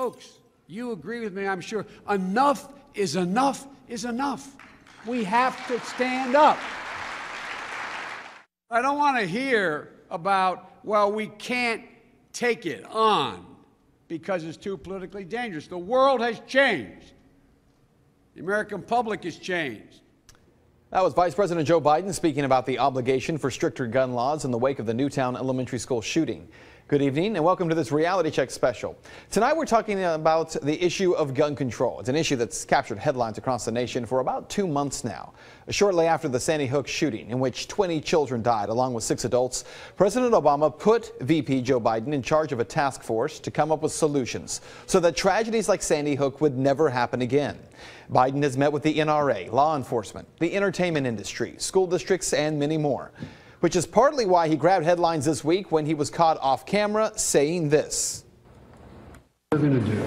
Folks, you agree with me, I'm sure. Enough is enough is enough. We have to stand up. I don't want to hear about, well, we can't take it on because it's too politically dangerous. The world has changed. The American public has changed. That was Vice President Joe Biden speaking about the obligation for stricter gun laws in the wake of the Newtown Elementary School shooting. Good evening and welcome to this Reality Check special. Tonight we're talking about the issue of gun control. It's an issue that's captured headlines across the nation for about 2 months now. Shortly after the Sandy Hook shooting, in which 20 children died along with 6 adults, President Obama put VP Joe Biden in charge of a task force to come up with solutions so that tragedies like Sandy Hook would never happen again. Biden has met with the NRA, law enforcement, the entertainment industry, school districts, and many more, which is partly why he grabbed headlines this week when he was caught off camera saying this. What we're going to do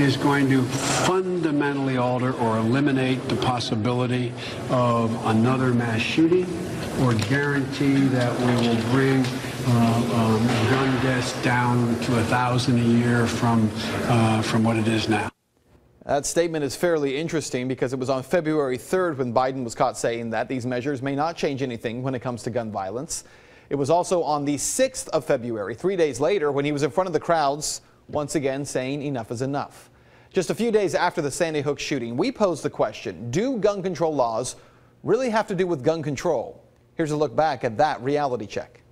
is going to fundamentally alter or eliminate the possibility of another mass shooting or guarantee that we will bring gun deaths down to 1,000 a year from what it is now. That statement is fairly interesting because it was on February 3rd when Biden was caught saying that these measures may not change anything when it comes to gun violence. It was also on the 6th of February, 3 days later, when he was in front of the crowds, once again saying enough is enough. Just a few days after the Sandy Hook shooting, we posed the question, do gun control laws really have to do with gun control? Here's a look back at that reality check.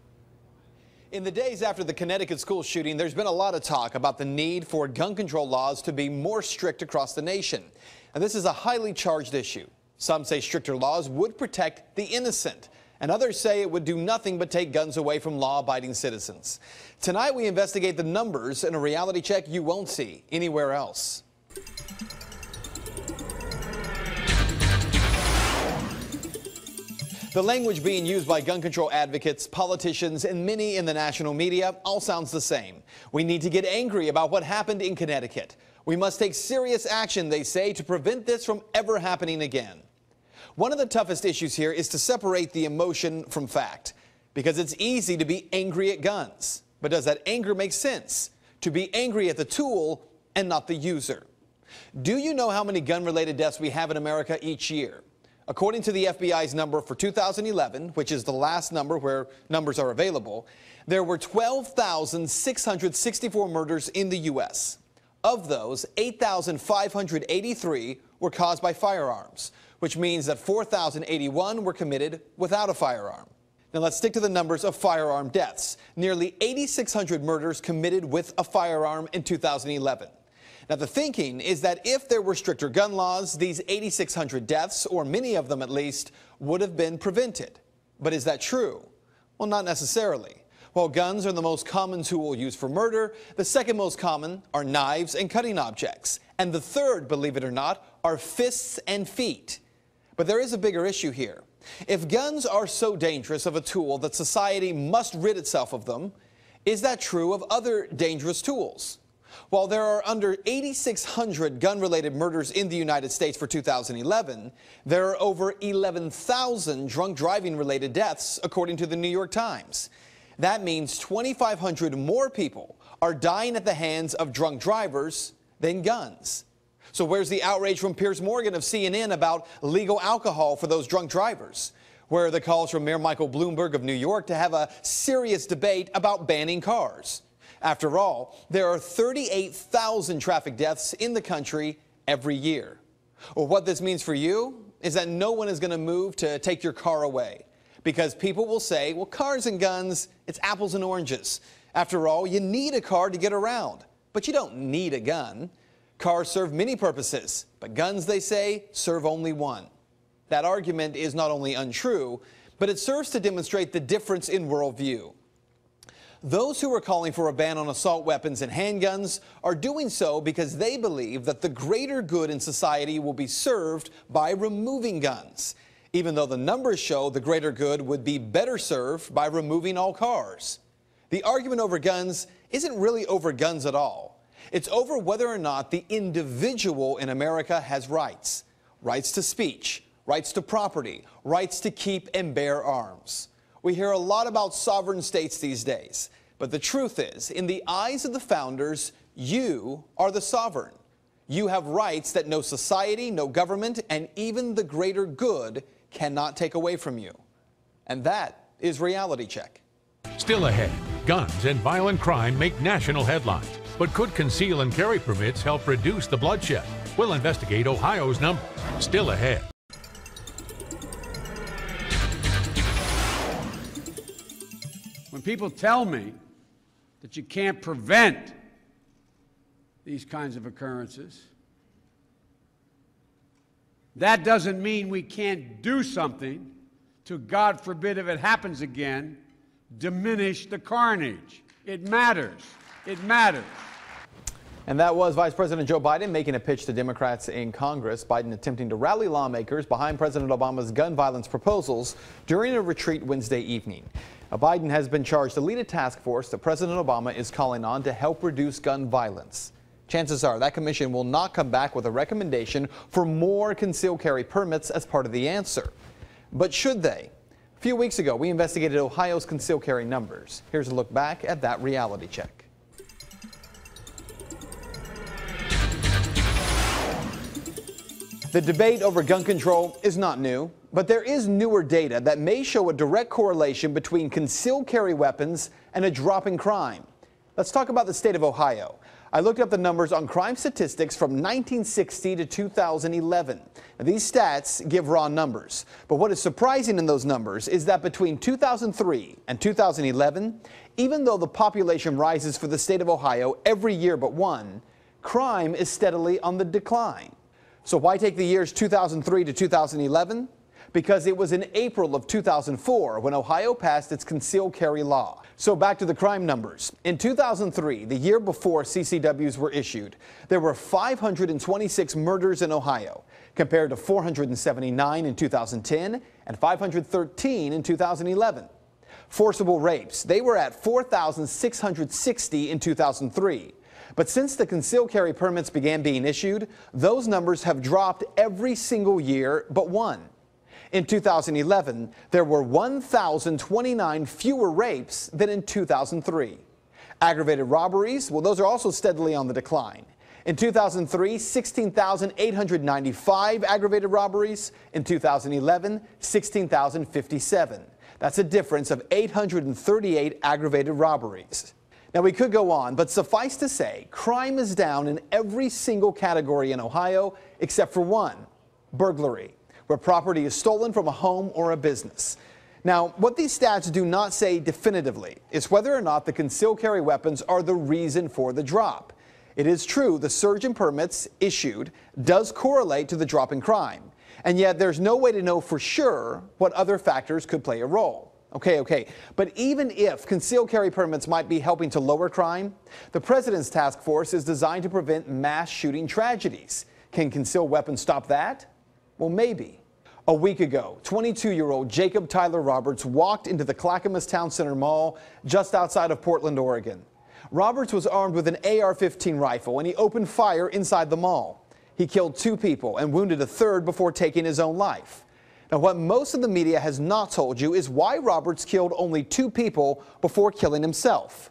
In the days after the Connecticut school shooting, there's been a lot of talk about the need for gun control laws to be more strict across the nation. And this is a highly charged issue. Some say stricter laws would protect the innocent, and others say it would do nothing but take guns away from law-abiding citizens. Tonight, we investigate the numbers in a reality check you won't see anywhere else. The language being used by gun control advocates, politicians, and many in the national media all sounds the same. We need to get angry about what happened in Connecticut. We must take serious action, they say, to prevent this from ever happening again. One of the toughest issues here is to separate the emotion from fact, because it's easy to be angry at guns. But does that anger make sense? To be angry at the tool and not the user. Do you know how many gun-related deaths we have in America each year? According to the FBI's number for 2011, which is the last number where numbers are available, there were 12,664 murders in the U.S. Of those, 8,583 were caused by firearms, which means that 4,081 were committed without a firearm. Now let's stick to the numbers of firearm deaths. Nearly 8,600 murders committed with a firearm in 2011. Now, the thinking is that if there were stricter gun laws, these 8,600 deaths, or many of them at least, would have been prevented. But is that true? Well, not necessarily. While guns are the most common tool used for murder, the second most common are knives and cutting objects. And the third, believe it or not, are fists and feet. But there is a bigger issue here. If guns are so dangerous of a tool that society must rid itself of them, is that true of other dangerous tools? While there are under 8,600 gun-related murders in the United States for 2011, there are over 11,000 drunk driving-related deaths, according to the New York Times. That means 2,500 more people are dying at the hands of drunk drivers than guns. So where's the outrage from Piers Morgan of CNN about legal alcohol for those drunk drivers? Where are the calls from Mayor Michael Bloomberg of New York to have a serious debate about banning cars? After all, there are 38,000 traffic deaths in the country every year. Well, what this means for you is that no one is going to move to take your car away, because people will say, well, cars and guns, it's apples and oranges. After all, you need a car to get around, but you don't need a gun. Cars serve many purposes, but guns, they say, serve only one. That argument is not only untrue, but it serves to demonstrate the difference in worldview. Those who are calling for a ban on assault weapons and handguns are doing so because they believe that the greater good in society will be served by removing guns, even though the numbers show the greater good would be better served by removing all cars. The argument over guns isn't really over guns at all. It's over whether or not the individual in America has rights. Rights to speech, rights to property, rights to keep and bear arms. We hear a lot about sovereign states these days, but the truth is, in the eyes of the founders, You are the sovereign. You have rights that no society, no government, and even the greater good cannot take away from you. And that is Reality Check. Still ahead, guns and violent crime make national headlines. But could conceal and carry permits help reduce the bloodshed? We'll investigate Ohio's numbers. Still ahead. When people tell me that you can't prevent these kinds of occurrences, that doesn't mean we can't do something to, God forbid if it happens again, diminish the carnage. It matters. It matters. And that was Vice President Joe Biden making a pitch to Democrats in Congress. Biden attempting to rally lawmakers behind President Obama's gun violence proposals during a retreat Wednesday evening. Now, Biden has been charged to lead a task force that President Obama is calling on to help reduce gun violence. Chances are that commission will not come back with a recommendation for more concealed carry permits as part of the answer. But should they? A few weeks ago, we investigated Ohio's concealed carry numbers. Here's a look back at that reality check. The debate over gun control is not new, but there is newer data that may show a direct correlation between concealed carry weapons and a drop in crime. Let's talk about the state of Ohio. I looked up the numbers on crime statistics from 1960 to 2011. Now, these stats give raw numbers, but what is surprising in those numbers is that between 2003 and 2011, even though the population rises for the state of Ohio every year but one, crime is steadily on the decline. So why take the years 2003 to 2011? Because it was in April of 2004 when Ohio passed its concealed carry law. So back to the crime numbers. In 2003, the year before CCWs were issued, there were 526 murders in Ohio, compared to 479 in 2010 and 513 in 2011. Forcible rapes, they were at 4,660 in 2003. But since the concealed carry permits began being issued, those numbers have dropped every single year but one. In 2011, there were 1,029 fewer rapes than in 2003. Aggravated robberies, well, those are also steadily on the decline. In 2003, 16,895 aggravated robberies. In 2011, 16,057. That's a difference of 838 aggravated robberies. Now, we could go on, but suffice to say, crime is down in every single category in Ohio except for one, burglary, where property is stolen from a home or a business. Now, what these stats do not say definitively is whether or not the concealed carry weapons are the reason for the drop. It is true the surge in permits issued does correlate to the drop in crime, and yet there's no way to know for sure what other factors could play a role. Okay, but even if concealed carry permits might be helping to lower crime, the president's task force is designed to prevent mass shooting tragedies. Can concealed weapons stop that? Well, maybe. A week ago, 22-year-old Jacob Tyler Roberts walked into the Clackamas Town Center Mall just outside of Portland, Oregon. Roberts was armed with an AR-15 rifle and he opened fire inside the mall. He killed 2 people and wounded a third before taking his own life. Now, what most of the media has not told you is why Roberts killed only 2 people before killing himself.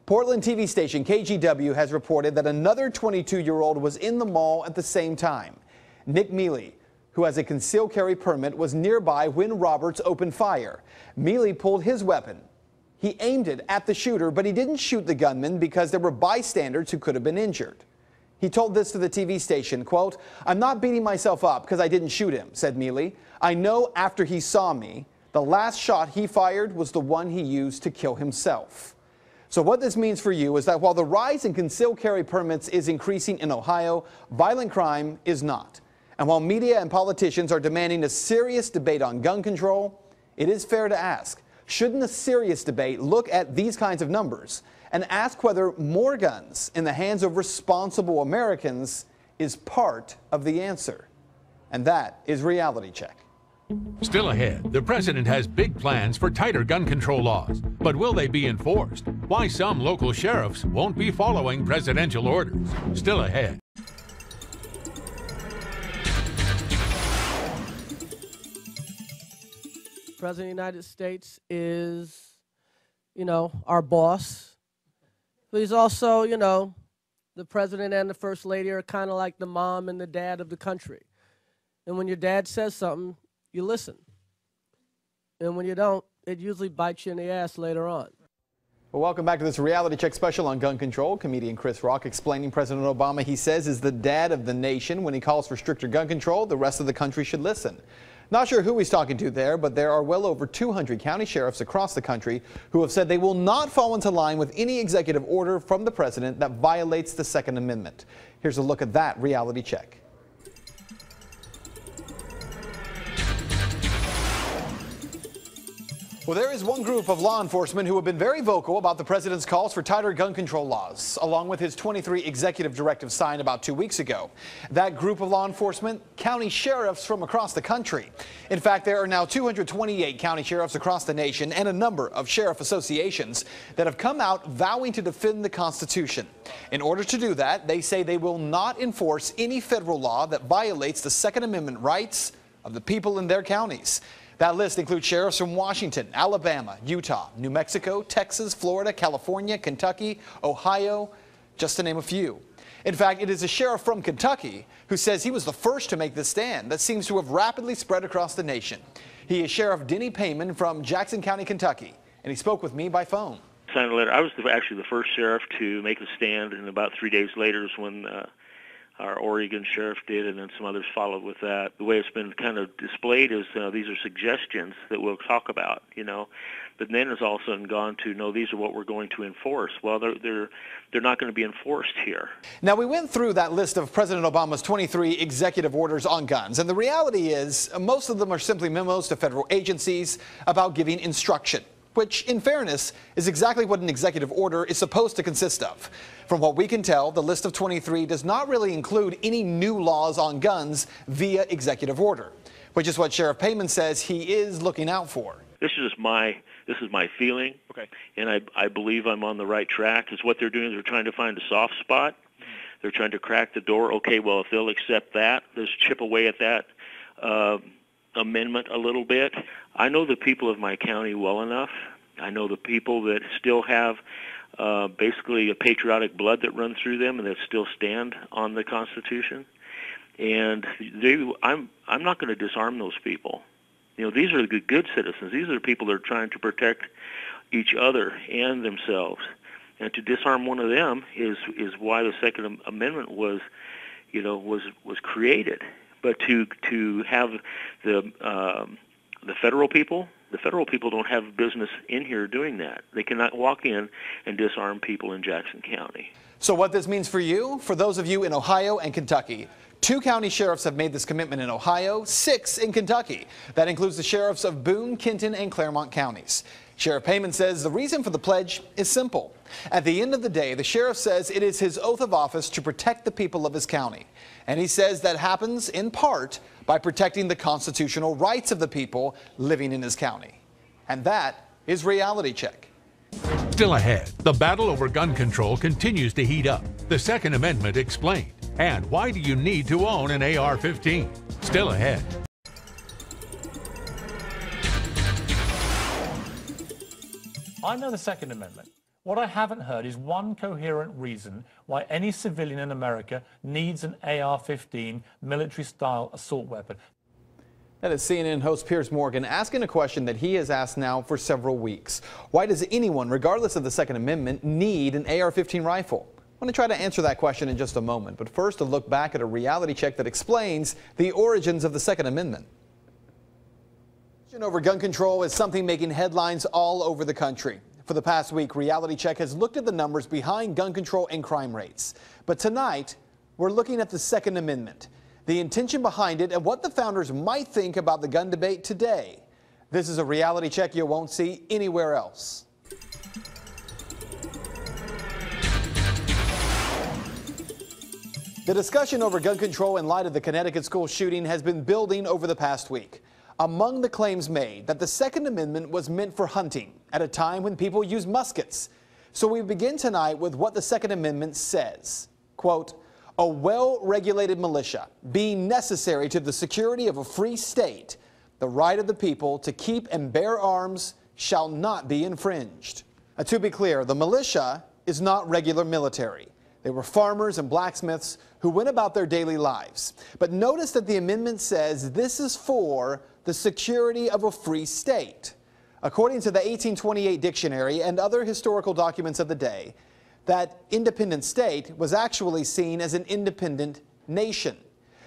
Portland TV station KGW has reported that another 22-year-old was in the mall at the same time. Nick Mealy, who has a concealed carry permit, was nearby when Roberts opened fire. Mealy pulled his weapon. He aimed it at the shooter, but he didn't shoot the gunman because there were bystanders who could have been injured. He told this to the TV station, quote, "I'm not beating myself up because I didn't shoot him," said Mealy. "I know after he saw me, the last shot he fired was the one he used to kill himself." So what this means for you is that while the rise in concealed carry permits is increasing in Ohio, violent crime is not. And while media and politicians are demanding a serious debate on gun control, it is fair to ask, shouldn't a serious debate look at these kinds of numbers and ask whether more guns in the hands of responsible Americans is part of the answer? And that is Reality Check. Still ahead, the president has big plans for tighter gun control laws. But will they be enforced? Why some local sheriffs won't be following presidential orders. Still ahead. The President of the United States is, our boss. But he's also, the president and the first lady are kind of like the mom and the dad of the country. And when your dad says something, you listen. And when you don't, it usually bites you in the ass later on. Well, welcome back to this reality check special on gun control. Comedian Chris Rock explaining President Obama, he says, is the dad of the nation. When he calls for stricter gun control, the rest of the country should listen. Not sure who he's talking to there, but there are well over 200 county sheriffs across the country who have said they will not fall into line with any executive order from the president that violates the Second Amendment. Here's a look at that reality check. Well, there is one group of law enforcement who have been very vocal about the president's calls for tighter gun control laws, along with his 23 executive directives signed about 2 weeks ago. That group of law enforcement, county sheriffs from across the country. In fact, there are now 228 county sheriffs across the nation and a number of sheriff associations that have come out vowing to defend the Constitution. In order to do that, they say they will not enforce any federal law that violates the Second Amendment rights of the people in their counties. That list includes sheriffs from Washington, Alabama, Utah, New Mexico, Texas, Florida, California, Kentucky, Ohio, just to name a few. In fact, it is a sheriff from Kentucky who says he was the first to make this stand that seems to have rapidly spread across the nation. He is Sheriff Denny Payman from Jackson County, Kentucky, and he spoke with me by phone. Signed a letter. I was actually the first sheriff to make a stand, and about 3 days later is when our Oregon sheriff did, and then some others followed with that. The way it's been kind of displayed is these are suggestions that we'll talk about, but then it's all of a sudden gone to, no, these are what we're going to enforce. Well, they're not going to be enforced here. Now, we went through that list of President Obama's 23 executive orders on guns, and the reality is most of them are simply memos to federal agencies about giving instruction, which, in fairness, is exactly what an executive order is supposed to consist of. From what we can tell, the list of 23 does not really include any new laws on guns via executive order, which is what Sheriff Payman says he is looking out for. This is my feeling, okay, and I believe I'm on the right track. Is what they're doing is they're trying to find a soft spot. They're trying to crack the door. Okay, well, if they'll accept that, let's chip away at that amendment a little bit. I know the people of my county well enough. I know the people that still have basically a patriotic blood that runs through them and that still stand on the Constitution. And I'm not going to disarm those people. These are the good citizens. These are the people that are trying to protect each other and themselves. And to disarm one of them is why the Second Amendment was created. But to have the federal people don't have business in here doing that. They cannot walk in and disarm people in Jackson County. So what this means for you, for those of you in Ohio and Kentucky, 2 county sheriffs have made this commitment in Ohio, 6 in Kentucky. That includes the sheriffs of Boone, Kenton, and Claremont counties. Sheriff Payman says the reason for the pledge is simple. At the end of the day, the sheriff says it is his oath of office to protect the people of his county. And he says that happens in part by protecting the constitutional rights of the people living in his county. And that is Reality Check. Still ahead, the battle over gun control continues to heat up. The Second Amendment explained. And why do you need to own an AR-15? Still ahead. I know the Second Amendment. What I haven't heard is one coherent reason why any civilian in America needs an AR-15 military-style assault weapon. That is CNN host Piers Morgan asking a question that he has asked now for several weeks. Why does anyone, regardless of the Second Amendment, need an AR-15 rifle? I'm going to try to answer that question in just a moment, but first a look back at a reality check that explains the origins of the Second Amendment. Over gun control is something making headlines all over the country. For the past week, Reality Check has looked at the numbers behind gun control and crime rates. But tonight, we're looking at the Second Amendment, the intention behind it, and what the founders might think about the gun debate today. This is a Reality Check you won't see anywhere else. The discussion over gun control in light of the Connecticut school shooting has been building over the past week. Among the claims made that the Second Amendment was meant for hunting at a time when people use muskets. So we begin tonight with what the Second Amendment says. Quote, a well-regulated militia being necessary to the security of a free state, the right of the people to keep and bear arms shall not be infringed. To be clear, the militia is not regular military. They were farmers and blacksmiths who went about their daily lives. But notice that the amendment says this is for the security of a free state. According to the 1828 dictionary and other historical documents of the day, that independent state was actually seen as an independent nation.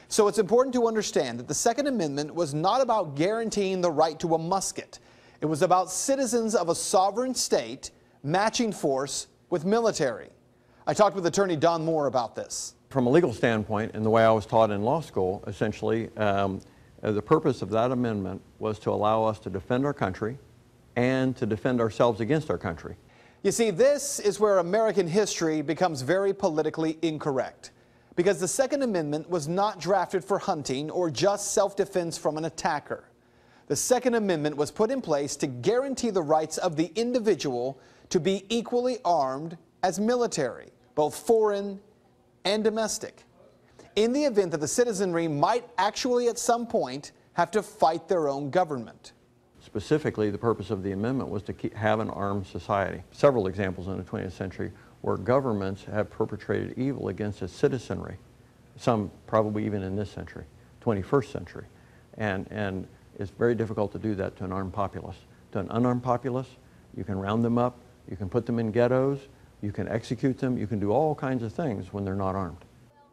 So it's important to understand that the Second Amendment was not about guaranteeing the right to a musket. It was about citizens of a sovereign state matching force with military. I talked with attorney Don Moore about this. From a legal standpoint, and the way I was taught in law school, essentially, the purpose of that amendment was to allow us to defend our country and to defend ourselves against our country. You see, this is where American history becomes very politically incorrect, because the Second Amendment was not drafted for hunting or just self-defense from an attacker. The Second Amendment was put in place to guarantee the rights of the individual to be equally armed as military, both foreign and domestic, in the event that the citizenry might actually at some point have to fight their own government. Specifically, the purpose of the amendment was to have an armed society. Several examples in the 20th century where governments have perpetrated evil against its citizenry, some probably even in this century, 21st century. And it's very difficult to do that to an armed populace. To an unarmed populace, you can round them up, you can put them in ghettos, you can execute them, you can do all kinds of things when they're not armed.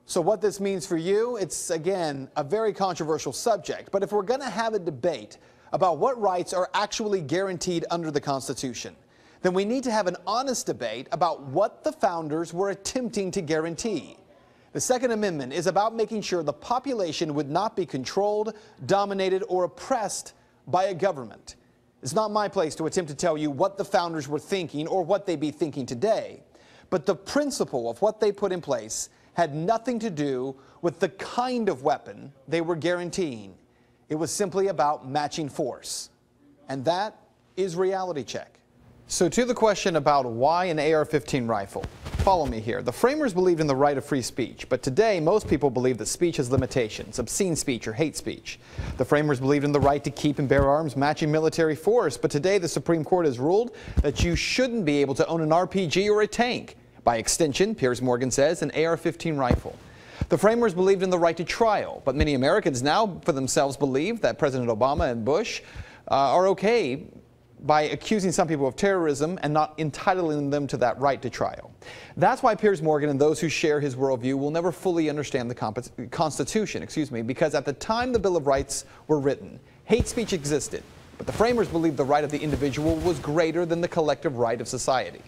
So what this means for you, it's again a very controversial subject, but if we're going to have a debate about what rights are actually guaranteed under the Constitution, then we need to have an honest debate about what the founders were attempting to guarantee. The Second Amendment is about making sure the population would not be controlled, dominated, or oppressed by a government. It's not my place to attempt to tell you what the founders were thinking or what they be thinking today, but the principle of what they put in place had nothing to do with the kind of weapon they were guaranteeing. It was simply about matching force. And that is Reality Check. So to the question about why an AR-15 rifle, follow me here. The framers believed in the right of free speech, but today most people believe that speech has limitations, obscene speech or hate speech. The framers believed in the right to keep and bear arms matching military force, but today the Supreme Court has ruled that you shouldn't be able to own an RPG or a tank. By extension, Piers Morgan says, an AR-15 rifle. The framers believed in the right to trial, but many Americans now for themselves believe that President Obama and Bush are okay by accusing some people of terrorism and not entitling them to that right to trial. That's why Piers Morgan and those who share his worldview will never fully understand the Constitution, because at the time the Bill of Rights were written, hate speech existed, but the framers believed the right of the individual was greater than the collective right of society.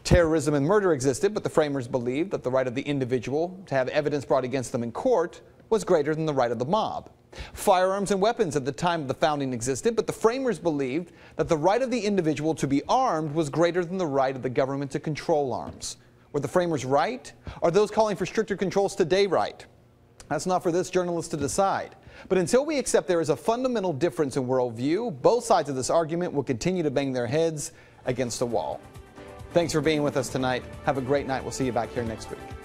Terrorism and murder existed, but the framers believed that the right of the individual to have evidence brought against them in court was greater than the right of the mob. Firearms and weapons at the time of the founding existed, but the framers believed that the right of the individual to be armed was greater than the right of the government to control arms. Were the framers right? Are those calling for stricter controls today right? That's not for this journalist to decide. But until we accept there is a fundamental difference in worldview, both sides of this argument will continue to bang their heads against the wall. Thanks for being with us tonight. Have a great night. We'll see you back here next week.